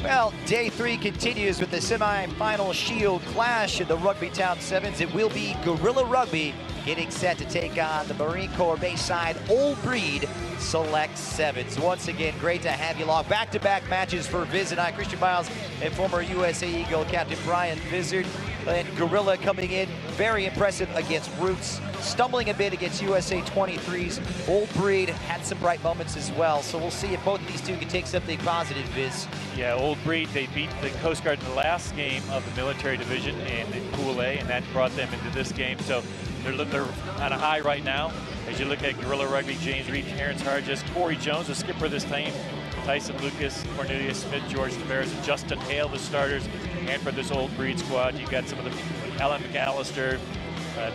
Well, day 3 continues with the semi-final Shield clash in the Rugbytown Sevens. It will be Guerrilla Rugby getting set to take on the Marine Corps Bayside Old Breed Select Sevens. Once again, great to have you along. Back-to-back matches for Viz and I, Christian Miles and former USA Eagle Captain Brian Vizard. And Guerrilla coming in very impressive against Roots, stumbling a bit against USA 23s. Old Breed had some bright moments as well, so we'll see if both of these two can take something positive, Viz. Yeah, Old Breed, they beat the Coast Guard in the last game of the military division and in Pool A, and that brought them into this game. So they're on a high right now. As you look at Guerrilla Rugby, James Reed, Terrence Hargis, Corey Jones, the skipper this time, Tyson Lucas, Cornelius Smith, George Tavares, and Justin Hale, the starters. And for this Old Breed squad, you got some of the Alan McAllister,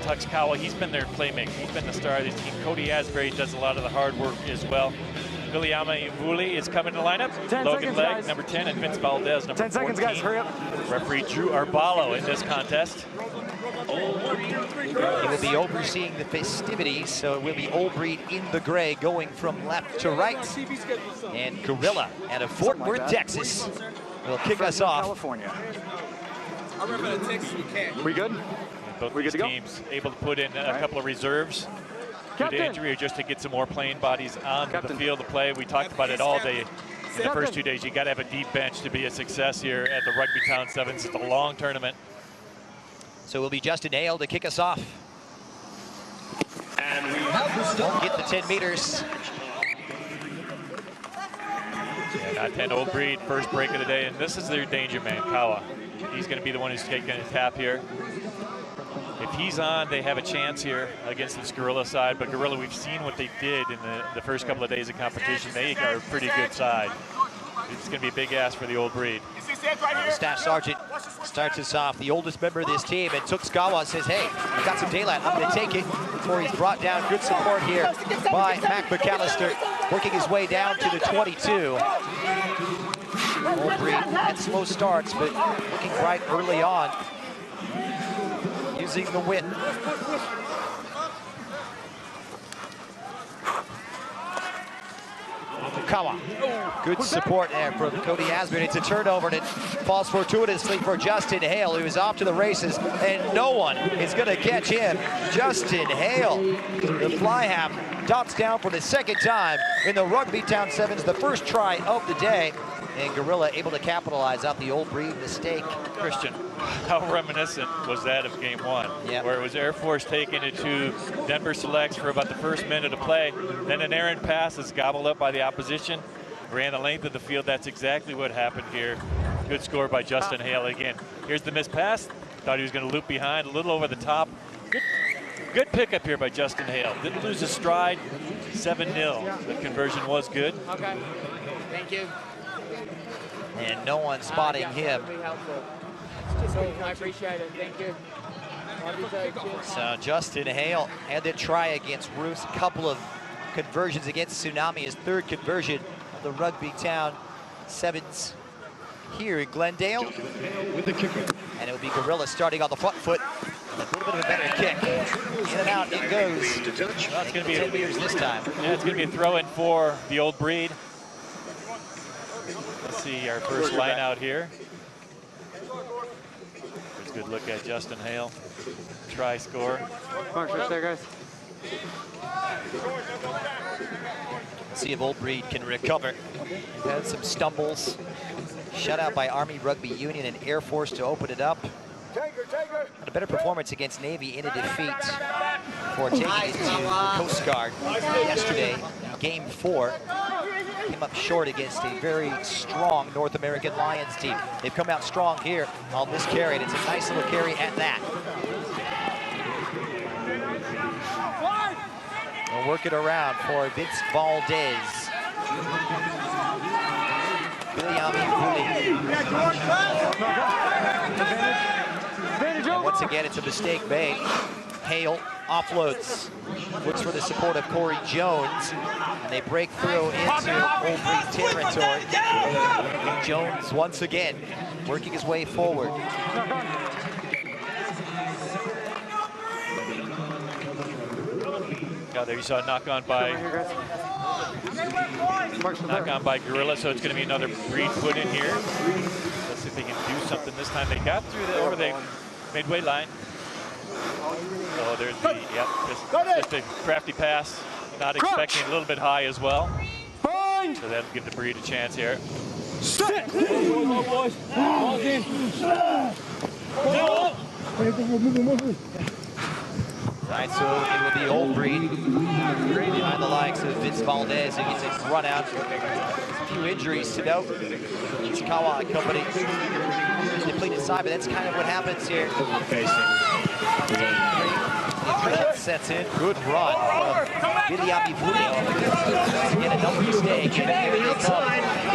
Tux Cowell, he's been their playmaker. He's been the star of this team. Cody Asbury does a lot of the hard work as well. Williama Imvuli is coming to lineup. Logan Legg, number 10, and Vince Valdez, number 14. 10 seconds, guys, hurry up. Referee Drew Arbalo in this contest. He will be overseeing the festivities, so it will be Old Breed in the gray going from left to right. And Guerrilla out of Fort Worth, Texas will kick us off. California. We good? Both these teams able to put in a couple of reserves due to injury or just to get some more playing bodies on the field to play. We talked about it all day in the first 2 days. You got to have a deep bench to be a success here at the Rugbytown Sevens. It's a long tournament. So it will be Justin Hale to kick us off. And we won't get the 10 meters. Yeah, not 10, Old Breed, first break of the day, and this is their danger man, Kawa. He's going to be the one who's taking a tap here. If he's on, they have a chance here against this Guerrilla side, but Guerrilla, we've seen what they did in the first couple of days of competition. They are a pretty good side. It's going to be a big ask for the Old Breed. The staff sergeant starts us off, the oldest member of this team, and Tuxkawa says, hey, we got some daylight, I'm going to take it. Before he's brought down, good support here by Mac McAllister, working his way down to the 22. Old Breed had slow starts, but looking bright early on, using the win. Kawa. Good support there from Cody Asbury. It's a turnover, and it falls fortuitously for Justin Hale, who is off to the races, and no one is going to catch him. Justin Hale, the fly half, dots down for the second time in the Rugbytown Sevens, the first try of the day. And Guerrilla able to capitalize out the Old Breed mistake. Christian, how reminiscent was that of game 1? Yep. Where it was Air Force taking it to Denver Selects for about the first minute of play. Then an errant pass is gobbled up by the opposition. Ran the length of the field. That's exactly what happened here. Good score by Justin Hale again. Here's the missed pass. Thought he was going to loop behind, a little over the top. Good pickup here by Justin Hale. Didn't lose his stride. 7-0. The conversion was good. Okay. Thank you. And no one spotting him. I appreciate it. Thank you. So Justin Hale had the try against Roos, a couple of conversions against Tsunami, his third conversion of the Rugbytown Sevens here in Glendale. And it will be Guerrilla starting on the front foot. A little bit of a better kick. In and out it goes. Well, it's going to be 10 meters this time. Yeah, it's going to be a throw-in for the Old Breed. Let's see our first line out here. There's a good look at Justin Hale. Try score. Right there, guys. Let's see if Old Breed can recover. They've had some stumbles. Shut out by Army Rugby Union and Air Force to open it up. Had a better performance against Navy in a defeat for taking it to the Coast Guard yesterday, game 4. Came up short against a very strong North American Lions team. They've come out strong here on this carry, and it's a nice little carry at that. We'll work it around for Vince Valdez. And once again, it's a mistake made. Hale offloads, looks for the support of Corey Jones, and they break through into Old Breed territory. And Jones once again working his way forward. There you saw a knock on by Knock on by Gorilla, so it's going to be another breed put in here. Let's see if they can do something this time. They got through over the midway line. Oh, there's the, yep, just a crafty pass. Not expecting a little bit high as well. So that'll give the breed a chance here. Right, so it will be Old Breed behind the likes of Vince Valdez, who gets a run out. A few injuries to note. It's Kawa and company. Depleted side, but that's kind of what happens here. The sets in. Good run from Viliami Bruno. Again, another mistake. He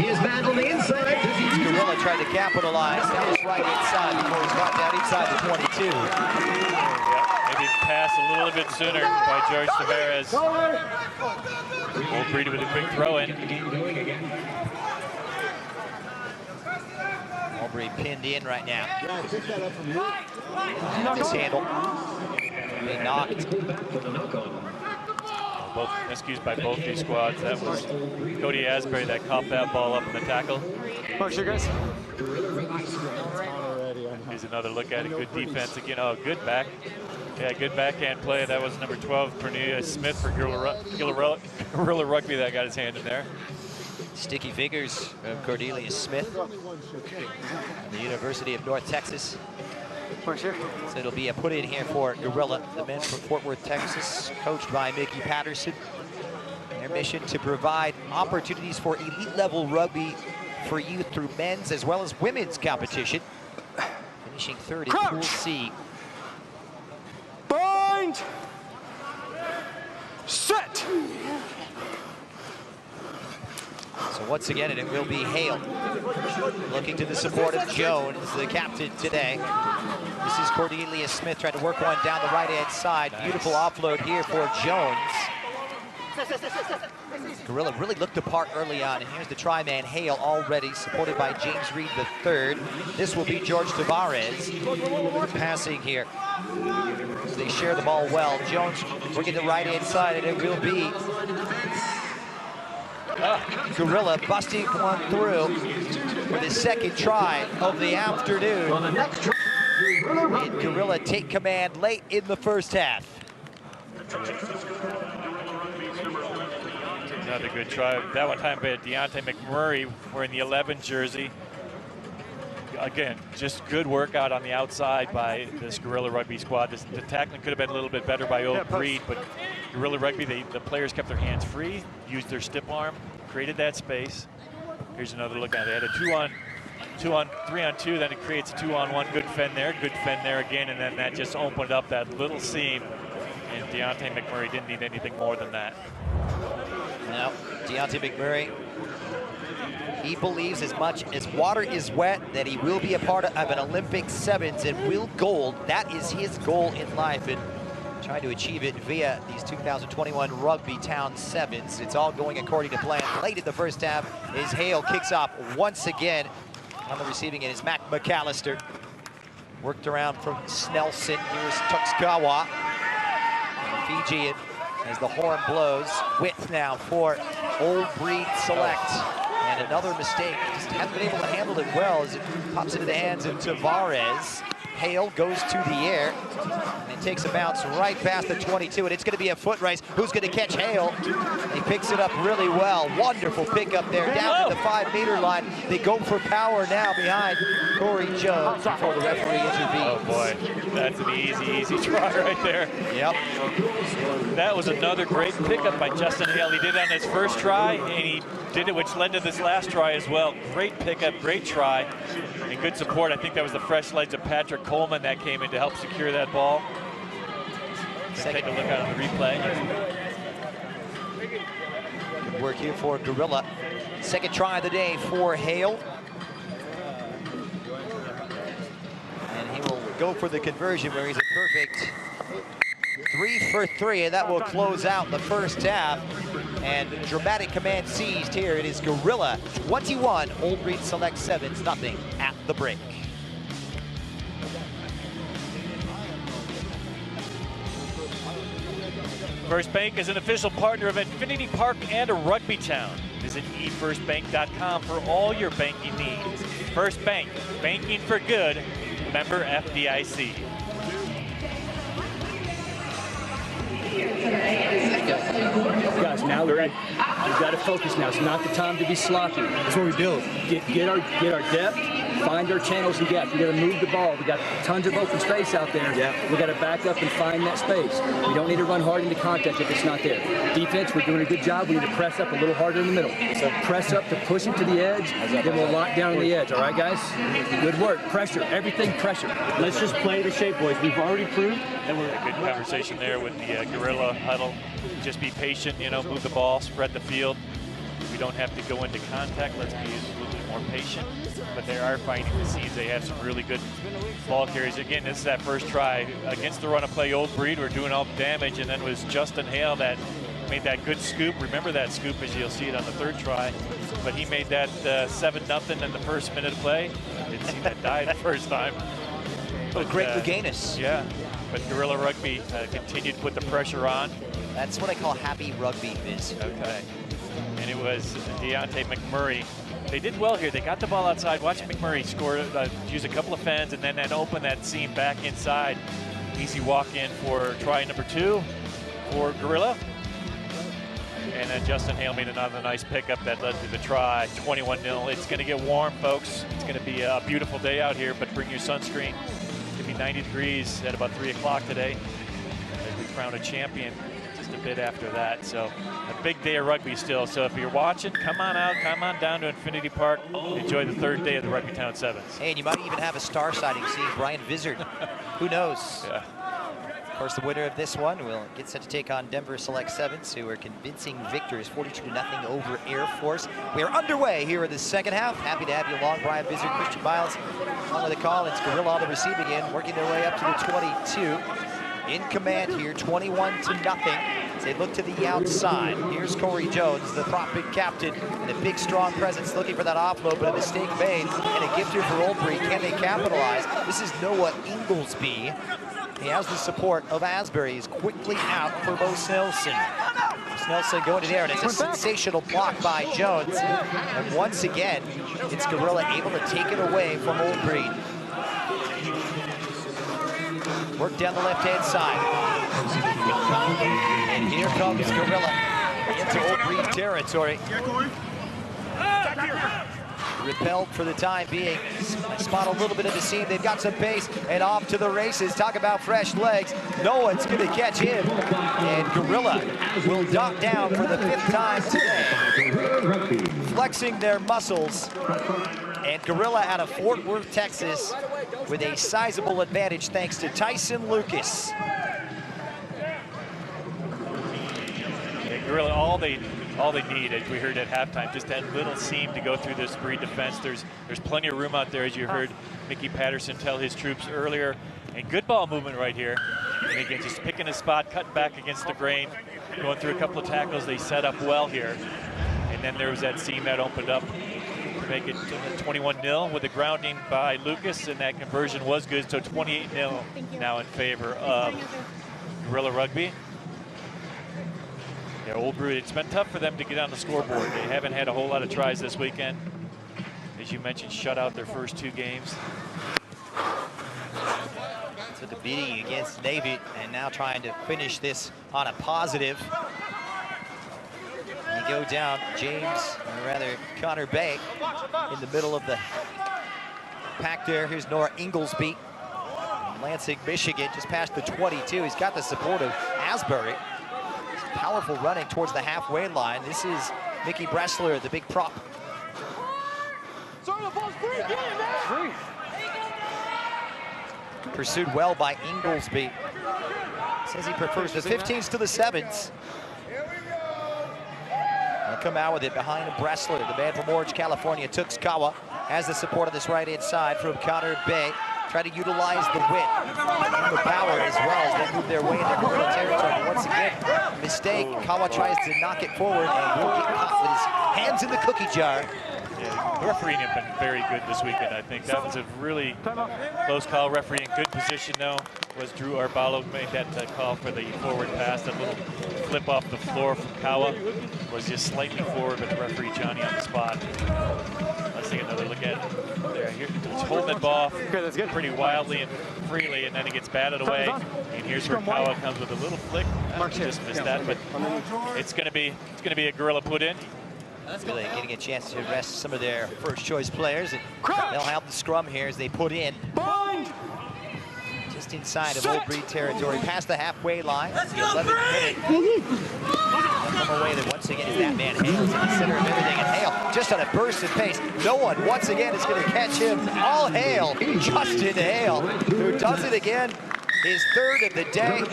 is back on the inside. Gorilla tried to capitalize. That was right inside before he was brought down inside the 22. Maybe pass a little bit sooner by George Tavares. Old Breed with a quick throw in. Old Breed pinned in right now. Mishandled. They knocked. Both miscues by both these squads. That was Cody Asbury that caught that ball up in the tackle. guys. Here's another look at it. Good defense again. Oh, good back. Yeah, good backhand play. That was number 12, Cornelius Smith for Gorilla Rugby that got his hand in there. Sticky fingers of Cornelius Smith from the University of North Texas. So it'll be a put in here for Gorilla, the men from Fort Worth, Texas, coached by Mickey Patterson. Their mission to provide opportunities for elite level rugby for youth through men's as well as women's competition. Finishing third in Pool C. Bind! Set! So once again, and it will be Hale looking to the support of Jones, the captain today. This is Cornelius Smith trying to work one down the right-hand side. Nice. Beautiful offload here for Jones. Gorilla really looked apart early on, and here's the try man Hale already, supported by James Reed III. This will be George Tavares passing here. So they share the ball well. Jones working the right-hand side, and it will be Gorilla busting one through for the second try of the afternoon. And Gorilla take command late in the first half. Another good try. That one time by Deontay McMurray wearing the 11 jersey. Again, just good work out on the outside by this Gorilla Rugby squad. The tackling could have been a little bit better by Old Breed, but Gorilla Rugby, the players kept their hands free, used their stiff arm, created that space. Here's another look at it. They had a 3-on-2, then it creates a 2-on-1. Good fend there again, and then that just opened up that little seam, and Deontay McMurray didn't need anything more than that. Now, Deontay McMurray, he believes as much as water is wet that he will be a part of an Olympic sevens and will gold. That is his goal in life, and trying to achieve it via these 2021 Rugbytown sevens. It's all going according to plan. Late in the first half is Hale kicks off once again. On the receiving end is Mac McAllister. Worked around from Snelson. Here's Tuxkawa, Fijian, as the horn blows. Width now for Old Breed Select. And another mistake. Just haven't been able to handle it well as it pops into the hands of Tavares. Hale goes to the air, and it takes a bounce right past the 22, and it's going to be a foot race. Who's going to catch Hale? He picks it up really well. Wonderful pickup there, down to the 5-meter line. They go for power now behind Corey Jones before the referee intervenes. Oh boy, that's an easy try right there. Yep. That was another great pickup by Justin Hale. He did it on his first try, and he did it, which led to this last try as well. Great pickup, great try, and good support. I think that was the fresh legs of Patrick Coleman that came in to help secure that ball. Take a look at the replay. Good work here for Gorilla. Second try of the day for Hale. And he will go for the conversion where he's a perfect 3 for 3, and that will close out the first half. And dramatic command seized here. It is Gorilla 21, Old Breed Select 7s, nothing at the break. First Bank is an official partner of Infinity Park and Rugbytown. Visit efirstbank.com for all your banking needs. First Bank, banking for good. Member FDIC. Guys, now we've got to focus now. It's not the time to be sloppy. That's what we build. Get our depth, find our channels and gaps. We got to move the ball. We got tons of open space out there. Yeah. We got to back up and find that space. We don't need to run hard into contact if it's not there. Defense, we're doing a good job. We need to press up a little harder in the middle. So press up to push it to the edge, then we'll lock down on the edge. All right, guys? Good work. Pressure. Everything pressure. Let's just play the shape, boys. We've already proved that we're A good conversation there with the gorilla huddle. Just be patient, you know, move the ball, spread the field. We don't have to go into contact. Let's be a little bit more patient. But they are finding the seams. They have some really good ball carries. Again, this is that first try against the run of play. Old Breed were doing all the damage, and then it was Justin Hale that made that good scoop. Remember that scoop as you'll see it on the third try. But he made that 7-0 in the first minute of play. Didn't see that die the first time. But great Luganus. Yeah, but Gorilla Rugby continued to put the pressure on. That's what I call happy rugby, Viz. Okay. And it was Deontay McMurray. They did well here. They got the ball outside. Watch McMurray score, use a couple of fends, and then open that seam back inside. Easy walk in for try number 2 for Gorilla. And then Justin Hale made another nice pickup that led to the try. 21-0. It's going to get warm, folks. It's going to be a beautiful day out here, but bring your sunscreen. It's going to be 90 degrees at about 3 o'clock today as we crown a champion just a bit after that. So a big day of rugby still. So if you're watching, come on out, come on down to Infinity Park. Enjoy the third day of the Rugbytown Sevens. Hey, and you might even have a star sighting seeing Brian Vizard. Who knows? Yeah. Of course, the winner of this one will get set to take on Denver Select Sevens, who are convincing victors 42-0 over Air Force. We are underway here in the second half. Happy to have you along, Brian Vizard, Christian Miles on the call. It's Gorilla on the receiving end, working their way up to the 22. In command here, 21-0. As they look to the outside, here's Corey Jones, the prop big captain, and a big, strong presence looking for that offload, but a mistake made, and a gift here for Old Breed. Can they capitalize? This is Noah Inglesby. He has the support of Asbury. He's quickly out for Bo Snelson. Snelson going to the air, and it's a sensational block by Jones. And once again, it's Gorilla able to take it away from Old Breed. Work down the left-hand side. And here comes Gorilla into Old Breed territory. Repelled for the time being. Spot a little bit of the seam. They've got some pace and off to the races. Talk about fresh legs. No one's going to catch him. And Gorilla will dock down for the 5th time today. Flexing their muscles. And Gorilla out of Fort Worth, Texas, with a sizable advantage thanks to Tyson Lucas. Yeah, Gorilla, all they need, as we heard at halftime, just that little seam to go through this Breed defense. There's plenty of room out there, as you heard Mickey Patterson tell his troops earlier. And good ball movement right here. And again, just picking a spot, cutting back against the grain, going through a couple of tackles. They set up well here. And then there was that seam that opened up to make it 21-0 with the grounding by Lucas, and that conversion was good. So 28-0 now in favor of Gorilla Rugby. Yeah, Old Breed, it's been tough for them to get on the scoreboard. They haven't had a whole lot of tries this weekend. As you mentioned, shut out their first 2 games. Took a beating against Navy, and now trying to finish this on a positive. You go down, James, or rather Connor Bay, in the middle of the pack there. Here's Noah Inglesby, Lansing, Michigan, just past the 22. He's got the support of Asbury. Powerful running towards the halfway line. This is Mickey Bressler, the big prop. Pursued well by Inglesby. Says he prefers the 15s to the 7s. They'll come out with it behind Bressler, the man from Orange, California. Tuxkawa has the support on this right-hand side from Connor Bay. Try to utilize the width and the power as well as they move their way into Gorilla territory. Once again, mistake. Kawa tries to knock it forward and will get caught with his hands in the cookie jar. Yeah, the refereeing have been very good this weekend. I think that was a really close call. Referee in good position, though, was Drew Arbalo, made that call for the forward pass, that little flip off the floor from Kawa. Was just slightly forward, but the referee Johnny on the spot. Let's take another look at it. There, here, he's holding that ball pretty wildly and freely, and then it gets batted away. And here's where Kawa comes with a little flick. Just missed that, but it's gonna be a gorilla put in. Really getting a chance to rest some of their first choice players, and they'll have the scrum here as they put in. Just inside of Old Breed territory, past the halfway line. The 11th minute. Come away that once again is that man Hale's in the center of everything, and Hale just on a burst of pace. No one once again is going to catch him. All hail Justin Hale, who does it again, his third of the day,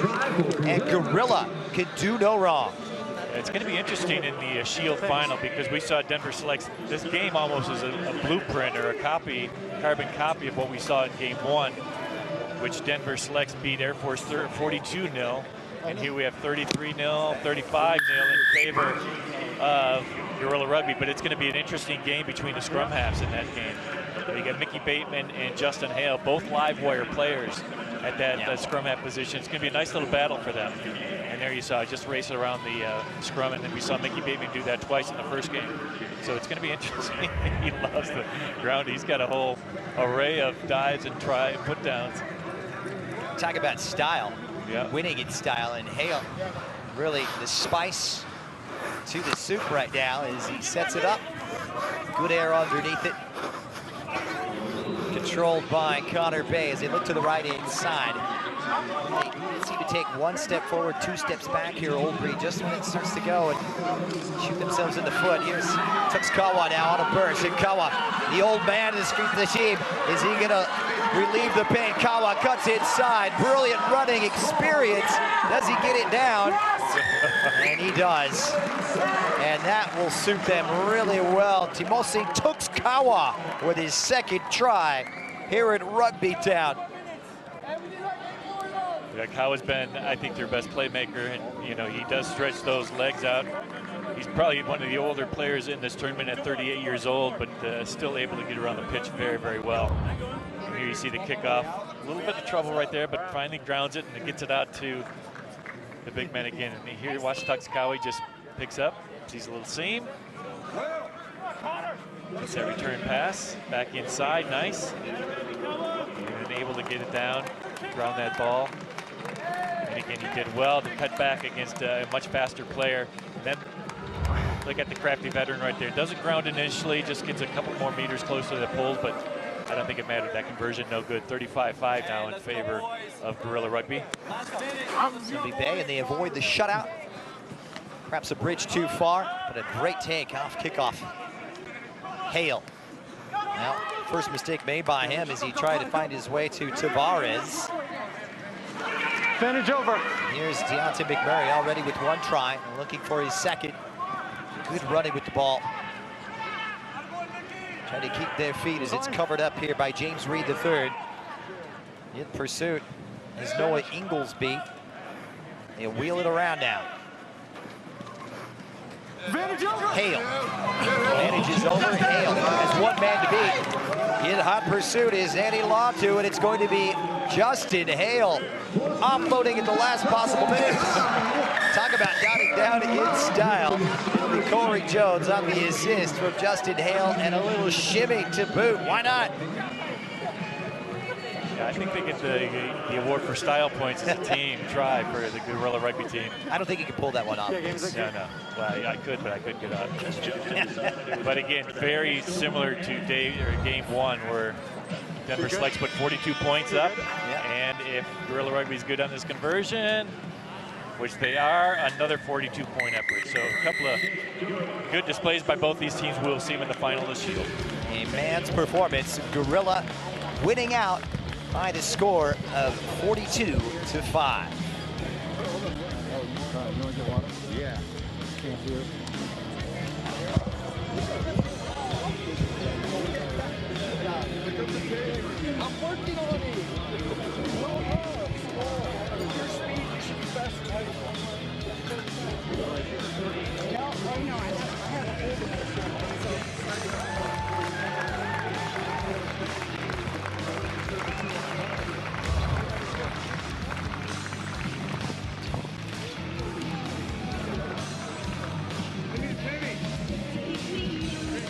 and Gorilla can do no wrong. It's going to be interesting in the Shield final because we saw Denver Selects this game almost as a blueprint or a carbon copy of what we saw in game 1, which Denver Selects beat Air Force 42-0, and here we have 33-0, 35-0 in favor of Gorilla Rugby. But it's going to be an interesting game between the scrum halves in that game. You got Mickey Bateman and Justin Hale, both live wire players at that scrum half position. It's going to be a nice little battle for them. And there you saw just racing around the scrum, and then we saw Mickey Bateman do that twice in the first game. So it's going to be interesting. He loves the ground. He's got a whole array of dives and try and put downs. Talk about style, winning in style, and Hale really the spice to the soup right now as he sets it up. Good air underneath it. Controlled by Connor Bay as they look to the right inside. They seem to take one step forward, 2 steps back here, Old Breed, just when it starts to go and shoot themselves in the foot. Here's Kawa now on a burst, and Kawa, the old man in the street of the team, is he gonna relieve the pain? Kawa cuts inside, brilliant running experience. Does he get it down? And he does. And that will suit them really well. Timosi Kawa with his second try here at Rugbytown. Yeah, Kawa's been, I think, their best playmaker, and you know he does stretch those legs out. He's probably one of the older players in this tournament at 38 years old, but still able to get around the pitch very, very well. And here you see the kickoff. A little bit of trouble right there, but finally grounds it and it gets it out to the big man again. And here, watch Kawa just picks up, sees a little seam. Gets that return pass back inside, nice. And able to get it down, ground that ball. And again, he did well to cut back against a much faster player. And then look at the crafty veteran right there. Doesn't ground initially, just gets a couple more meters closer to the pole, but I don't think it mattered. That conversion, no good. 35-5 now in favor of Gorilla Rugby. Zimby Bay, and they avoid the shutout. Perhaps a bridge too far, but a great take off kickoff. Hale. Now, first mistake made by him as he tried to find his way to Tavares. Advantage over. Here's Deontay McMurray already with 1 try, looking for his second. Good running with the ball. Trying to keep their feet as it's covered up here by James Reed III. In pursuit is Noah Inglesby. They wheel it around now. Hale. Advantage is over. Hale has 1 man to beat. In hot pursuit is Andy Latu, and it's going to be Justin Hale offloading at the last possible minute. Talk about dotting down in style. It'll be Corey Jones on the assist from Justin Hale, and a little shimmy to boot. Why not? Yeah, I think they get the award for style points as a team try for the Gorilla Rugby team. I don't think he can pull that one off. No. Well, I could, but I couldn't get up. But again, very similar to game 1 where Denver Selects put 42 points up. And if Gorilla Rugby is good on this conversion, which they are, another 42-point effort. So a couple of good displays by both these teams. We'll see them in the final of the Shield. A man's performance. Gorilla winning out by the score of 42-5. Yeah. Can't do it.